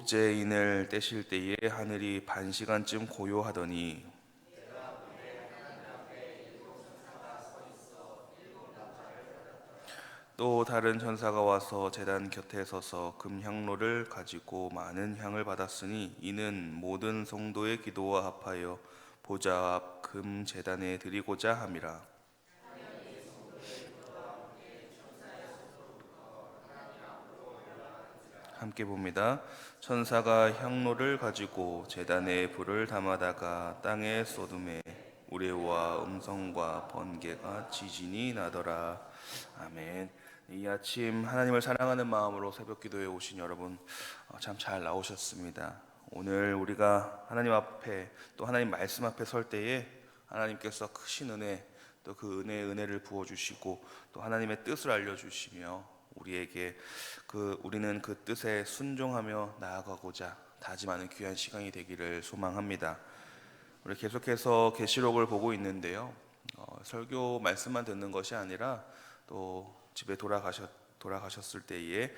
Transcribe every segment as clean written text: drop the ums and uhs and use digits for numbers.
일곱째 인을 떼실 때에 하늘이 반시간쯤 고요하더니 또 다른 천사가 와서 제단 곁에 서서 금향로를 가지고 많은 향을 받았으니 이는 모든 성도의 기도와 합하여 보좌 앞 금 제단에 드리고자 함이라. 함께 봅니다. 천사가 향로를 가지고 제단에 불을 담아다가 땅에 쏟음에 우레와 음성과 번개가 지진이 나더라. 아멘. 이 아침 하나님을 사랑하는 마음으로 새벽 기도에 오신 여러분, 참 잘 나오셨습니다. 오늘 우리가 하나님 앞에 또 하나님 말씀 앞에 설 때에 하나님께서 크신 은혜, 또 그 은혜를 부어주시고 또 하나님의 뜻을 알려주시며 우리에게 우리는 그 뜻에 순종하며 나아가고자 다짐하는 귀한 시간이 되기를 소망합니다. 우리 계속해서 계시록을 보고 있는데요. 설교 말씀만 듣는 것이 아니라 또 집에 돌아가셨을 때에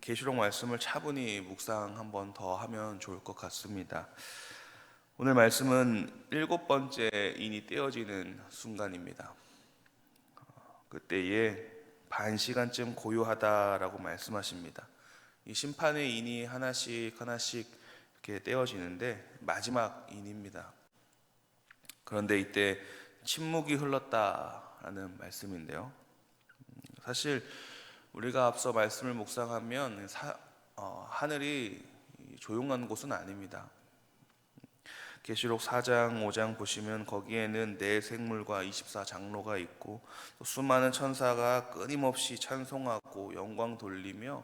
계시록 말씀을 차분히 묵상 한번 더 하면 좋을 것 같습니다. 오늘 말씀은 7번째 인이 떼어지는 순간입니다. 그때에 반시간쯤 고요하다라고 말씀하십니다. 이 심판의 인이 하나씩 이렇게 떼어지는데 마지막 인입니다. 그런데 이때 침묵이 흘렀다라는 말씀인데요. 사실 우리가 앞서 말씀을 묵상하면 하늘이 조용한 곳은 아닙니다. 계시록 4장, 5장 보시면 거기에는 네 생물과 24장로가 있고 또 수많은 천사가 끊임없이 찬송하고 영광 돌리며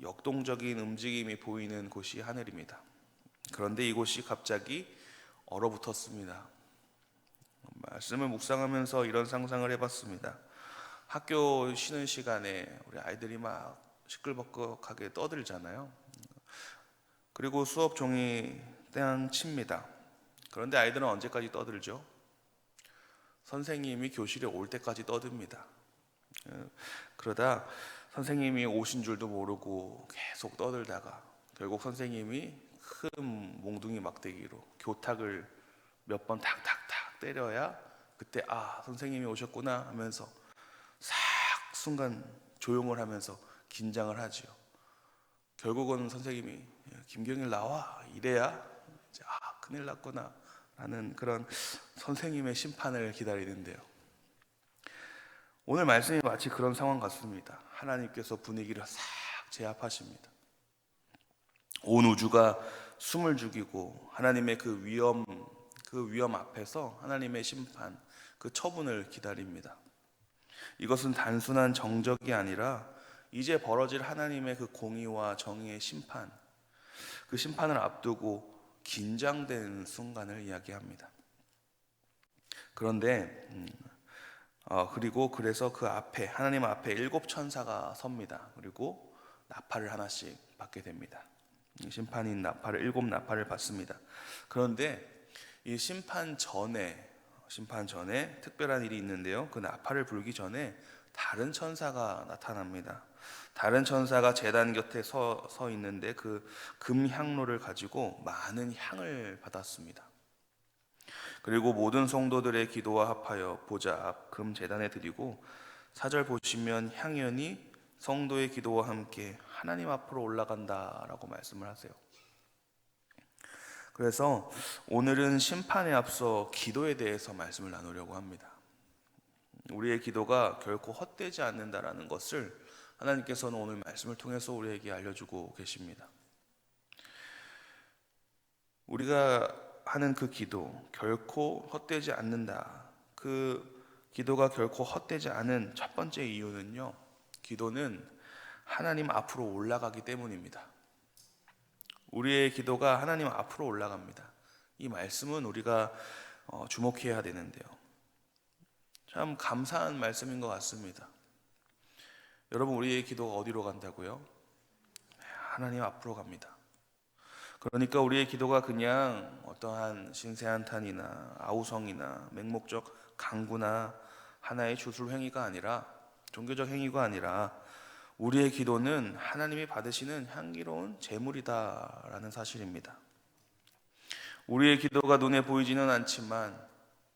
역동적인 움직임이 보이는 곳이 하늘입니다. 그런데 이곳이 갑자기 얼어붙었습니다. 말씀을 묵상하면서 이런 상상을 해봤습니다. 학교 쉬는 시간에 우리 아이들이 막 시끌벅적하게 떠들잖아요. 그리고 수업 종이 땡 칩니다. 그런데 아이들은 언제까지 떠들죠? 선생님이 교실에 올 때까지 떠듭니다. 그러다 선생님이 오신 줄도 모르고 계속 떠들다가 결국 선생님이 큰 몽둥이 막대기로 교탁을 몇 번 탁탁탁 때려야 그때 선생님이 오셨구나 하면서 싹 순간 조용을 하면서 긴장을 하지요. 결국은 선생님이 김경일 나와 이래야 이제 큰일 났구나 라는 그런 선생님의 심판을 기다리는데요. 오늘 말씀이 마치 그런 상황 같습니다. 하나님께서 분위기를 싹 제압하십니다. 온 우주가 숨을 죽이고 하나님의 그 위험 앞에서 하나님의 심판, 그 처분을 기다립니다. 이것은 단순한 정적이 아니라 이제 벌어질 하나님의 그 공의와 정의의 심판, 그 심판을 앞두고 긴장된 순간을 이야기합니다. 그런데 그래서 그 앞에 하나님 앞에 7천사가 섭니다. 그리고 나팔을 하나씩 받게 됩니다. 심판인 나팔을 7나팔을 받습니다. 그런데 이 심판 전에 특별한 일이 있는데요. 그 나팔을 불기 전에 다른 천사가 나타납니다. 다른 천사가 제단 곁에 서 있는데 그 금향로를 가지고 많은 향을 받았습니다. 그리고 모든 성도들의 기도와 합하여 보좌 앞 금 제단에 드리고 4절 보시면 향연이 성도의 기도와 함께 하나님 앞으로 올라간다라고 말씀을 하세요. 그래서 오늘은 심판에 앞서 기도에 대해서 말씀을 나누려고 합니다. 우리의 기도가 결코 헛되지 않는다라는 것을 하나님께서는 오늘 말씀을 통해서 우리에게 알려주고 계십니다. 우리가 하는 그 기도 결코 헛되지 않는다. 그 기도가 결코 헛되지 않은 첫 번째 이유는요, 기도는 하나님 앞으로 올라가기 때문입니다. 우리의 기도가 하나님 앞으로 올라갑니다. 이 말씀은 우리가 주목해야 되는데요. 참 감사한 말씀인 것 같습니다. 여러분, 우리의 기도가 어디로 간다고요? 하나님 앞으로 갑니다. 그러니까 우리의 기도가 그냥 어떠한 신세한탄이나 아우성이나 맹목적 강구나 하나의 주술 행위가 아니라, 종교적 행위가 아니라 우리의 기도는 하나님이 받으시는 향기로운 제물이다라는 사실입니다. 우리의 기도가 눈에 보이지는 않지만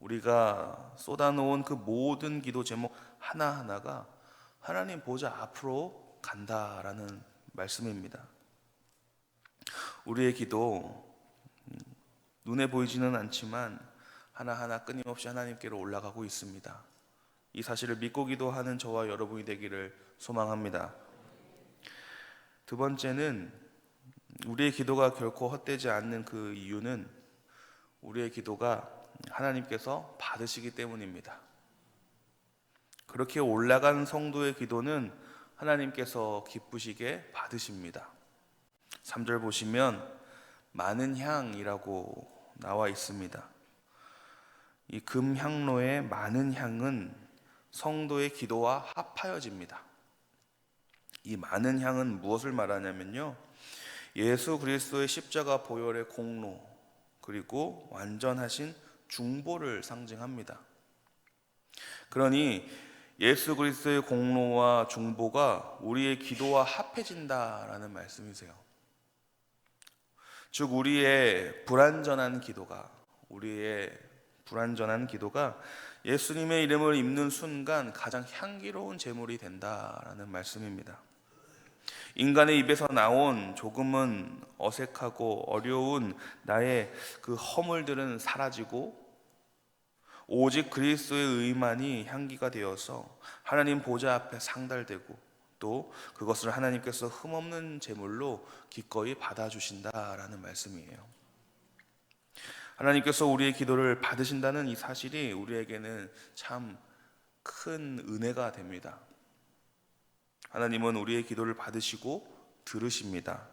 우리가 쏟아놓은 그 모든 기도 제목 하나하나가 하나님 보좌 앞으로 간다라는 말씀입니다. 우리의 기도 눈에 보이지는 않지만 하나하나 끊임없이 하나님께로 올라가고 있습니다. 이 사실을 믿고 기도하는 저와 여러분이 되기를 소망합니다. 두 번째는 우리의 기도가 결코 헛되지 않는 그 이유는 우리의 기도가 하나님께서 받으시기 때문입니다. 그렇게 올라간 성도의 기도는 하나님께서 기쁘시게 받으십니다. 3절 보시면 많은 향이라고 나와 있습니다. 이 금향로의 많은 향은 성도의 기도와 합하여집니다. 이 많은 향은 무엇을 말하냐면요, 예수 그리스도의 십자가 보혈의 공로 그리고 완전하신 중보를 상징합니다. 그러니 예수 그리스도의 공로와 중보가 우리의 기도와 합해진다라는 말씀이세요. 즉 우리의 불완전한 기도가 예수님의 이름을 입는 순간 가장 향기로운 제물이 된다라는 말씀입니다. 인간의 입에서 나온 조금은 어색하고 어려운 나의 그 허물들은 사라지고 오직 그리스도의 의만이 향기가 되어서 하나님 보좌 앞에 상달되고 또 그것을 하나님께서 흠없는 제물로 기꺼이 받아주신다라는 말씀이에요. 하나님께서 우리의 기도를 받으신다는 이 사실이 우리에게는 참 큰 은혜가 됩니다. 하나님은 우리의 기도를 받으시고 들으십니다.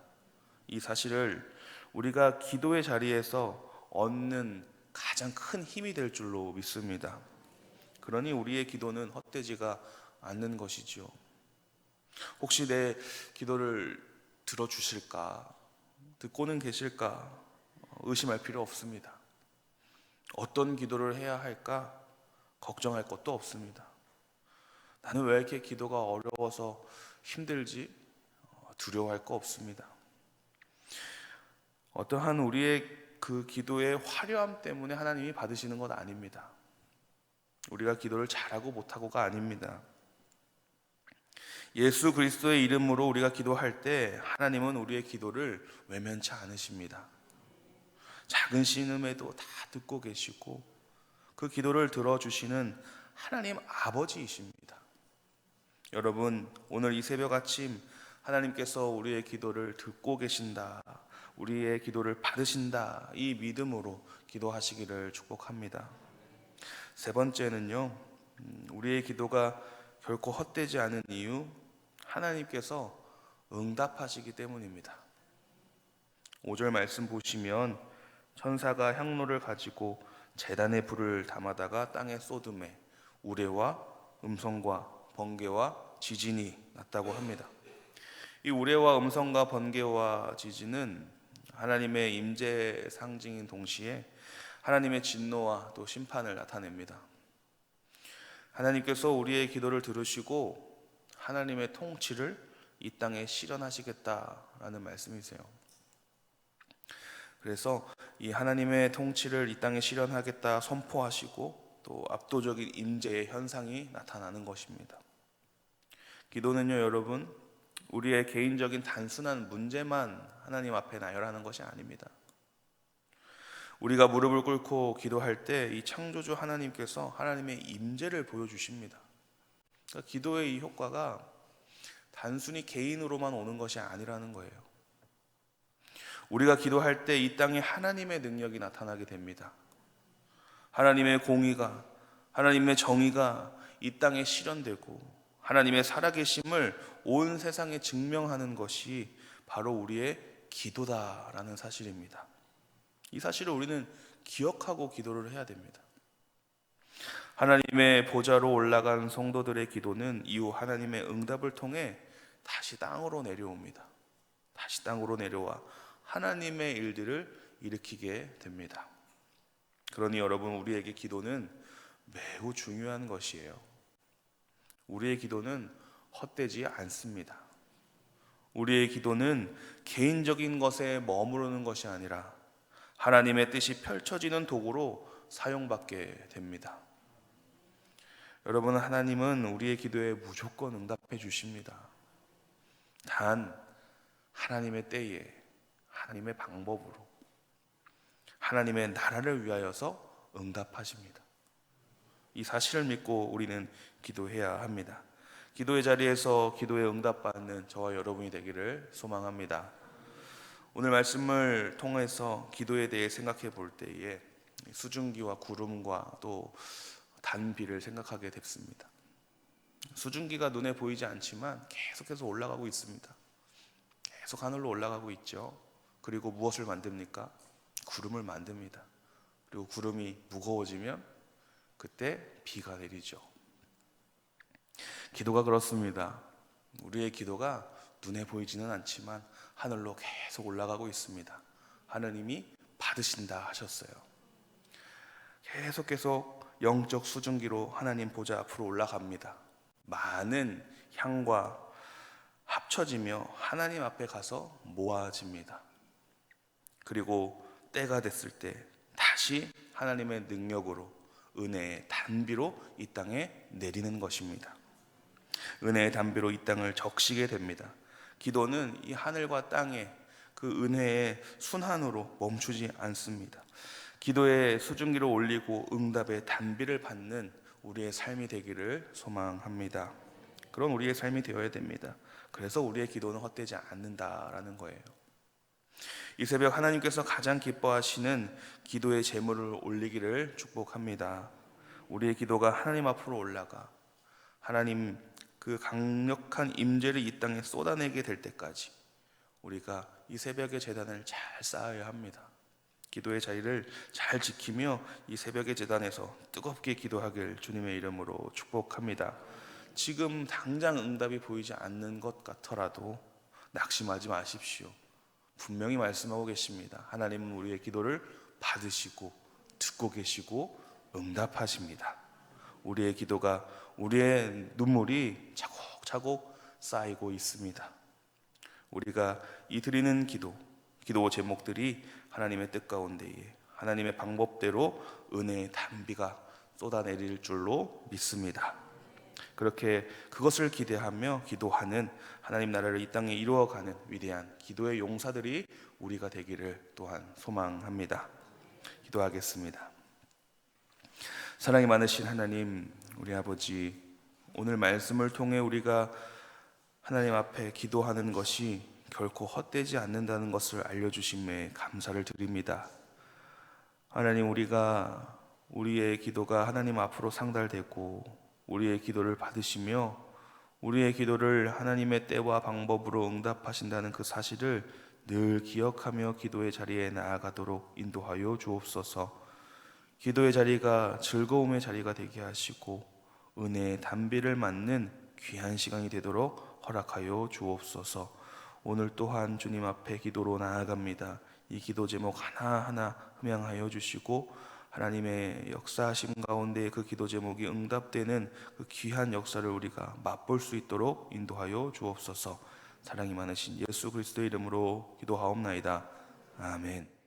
이 사실을 우리가 기도의 자리에서 얻는 가장 큰 힘이 될 줄로 믿습니다. 그러니 우리의 기도는 헛되지가 않는 것이죠. 혹시 내 기도를 들어주실까, 듣고는 계실까 의심할 필요 없습니다. 어떤 기도를 해야 할까 걱정할 것도 없습니다. 나는 왜 이렇게 기도가 어려워서 힘들지 두려워할 거 없습니다. 어떠한 우리의 그 기도의 화려함 때문에 하나님이 받으시는 것 아닙니다. 우리가 기도를 잘하고 못하고가 아닙니다. 예수 그리스도의 이름으로 우리가 기도할 때 하나님은 우리의 기도를 외면치 않으십니다. 작은 신음에도 다 듣고 계시고 그 기도를 들어주시는 하나님 아버지이십니다. 여러분, 오늘 이 새벽 아침 하나님께서 우리의 기도를 듣고 계신다, 우리의 기도를 받으신다, 이 믿음으로 기도하시기를 축복합니다. 세 번째는요, 우리의 기도가 결코 헛되지 않은 이유, 하나님께서 응답하시기 때문입니다. 5절 말씀 보시면 천사가 향로를 가지고 제단에 불을 담아다가 땅에 쏟음에 우레와 음성과 번개와 지진이 났다고 합니다. 이 우레와 음성과 번개와 지진은 하나님의 임재 상징인 동시에 하나님의 진노와 또 심판을 나타냅니다. 하나님께서 우리의 기도를 들으시고 하나님의 통치를 이 땅에 실현하시겠다라는 말씀이세요. 그래서 이 하나님의 통치를 이 땅에 실현하겠다 선포하시고 또 압도적인 임재의 현상이 나타나는 것입니다. 기도는요, 여러분, 우리의 개인적인 단순한 문제만 하나님 앞에 나열하는 것이 아닙니다. 우리가 무릎을 꿇고 기도할 때 이 창조주 하나님께서 하나님의 임재를 보여주십니다. 그러니까 기도의 이 효과가 단순히 개인으로만 오는 것이 아니라는 거예요. 우리가 기도할 때 이 땅에 하나님의 능력이 나타나게 됩니다. 하나님의 공의가, 하나님의 정의가 이 땅에 실현되고 하나님의 살아계심을 온 세상에 증명하는 것이 바로 우리의 기도다라는 사실입니다. 이 사실을 우리는 기억하고 기도를 해야 됩니다. 하나님의 보좌로 올라간 성도들의 기도는 이후 하나님의 응답을 통해 다시 땅으로 내려옵니다. 다시 땅으로 내려와 하나님의 일들을 일으키게 됩니다. 그러니 여러분, 우리에게 기도는 매우 중요한 것이에요. 우리의 기도는 헛되지 않습니다. 우리의 기도는 개인적인 것에 머무르는 것이 아니라 하나님의 뜻이 펼쳐지는 도구로 사용받게 됩니다. 여러분, 하나님은 우리의 기도에 무조건 응답해 주십니다. 단 하나님의 때에, 하나님의 방법으로, 하나님의 나라를 위하여서 응답하십니다. 이 사실을 믿고 우리는 기도해야 합니다. 기도의 자리에서 기도에 응답받는 저와 여러분이 되기를 소망합니다. 오늘 말씀을 통해서 기도에 대해 생각해 볼 때에 수증기와 구름과 또 단비를 생각하게 됐습니다. 수증기가 눈에 보이지 않지만 계속해서 올라가고 있습니다. 계속 하늘로 올라가고 있죠. 그리고 무엇을 만듭니까? 구름을 만듭니다. 그리고 구름이 무거워지면 그때 비가 내리죠. 기도가 그렇습니다. 우리의 기도가 눈에 보이지는 않지만 하늘로 계속 올라가고 있습니다. 하느님이 받으신다 하셨어요. 계속 영적 수증기로 하나님 보좌 앞으로 올라갑니다. 많은 향과 합쳐지며 하나님 앞에 가서 모아집니다. 그리고 때가 됐을 때 다시 하나님의 능력으로, 은혜의 단비로 이 땅에 내리는 것입니다. 은혜의 단비로 이 땅을 적시게 됩니다. 기도는 이 하늘과 땅의 그 은혜의 순환으로 멈추지 않습니다. 기도의 수증기를 올리고 응답의 단비를 받는 우리의 삶이 되기를 소망합니다. 그런 우리의 삶이 되어야 됩니다. 그래서 우리의 기도는 헛되지 않는다라는 거예요. 이 새벽 하나님께서 가장 기뻐하시는 기도의 제물을 올리기를 축복합니다. 우리의 기도가 하나님 앞으로 올라가 하나님 그 강력한 임재를 이 땅에 쏟아내게 될 때까지 우리가 이 새벽의 제단을 잘 쌓아야 합니다. 기도의 자리를 잘 지키며 이 새벽의 제단에서 뜨겁게 기도하길 주님의 이름으로 축복합니다. 지금 당장 응답이 보이지 않는 것 같더라도 낙심하지 마십시오. 분명히 말씀하고 계십니다. 하나님은 우리의 기도를 받으시고 듣고 계시고 응답하십니다. 우리의 기도가, 우리의 눈물이 차곡차곡 쌓이고 있습니다. 우리가 이 드리는 기도 제목들이 하나님의 뜻 가운데에 하나님의 방법대로 은혜의 단비가 쏟아내릴 줄로 믿습니다. 그렇게 그것을 기대하며 기도하는 하나님 나라를 이 땅에 이루어가는 위대한 기도의 용사들이 우리가 되기를 또한 소망합니다. 기도하겠습니다. 사랑이 많으신 하나님, 우리 아버지, 오늘 말씀을 통해 우리가 하나님 앞에 기도하는 것이 결코 헛되지 않는다는 것을 알려주심에 감사를 드립니다. 하나님, 우리가 우리의 기도가 하나님 앞으로 상달되고 우리의 기도를 받으시며 우리의 기도를 하나님의 때와 방법으로 응답하신다는 그 사실을 늘 기억하며 기도의 자리에 나아가도록 인도하여 주옵소서. 기도의 자리가 즐거움의 자리가 되게 하시고 은혜의 단비를 맞는 귀한 시간이 되도록 허락하여 주옵소서. 오늘 또한 주님 앞에 기도로 나아갑니다. 이 기도 제목 하나하나 흠양하여 주시고 하나님의 역사하심 가운데 그 기도 제목이 응답되는 그 귀한 역사를 우리가 맛볼 수 있도록 인도하여 주옵소서. 사랑이 많으신 예수 그리스도의 이름으로 기도하옵나이다. 아멘.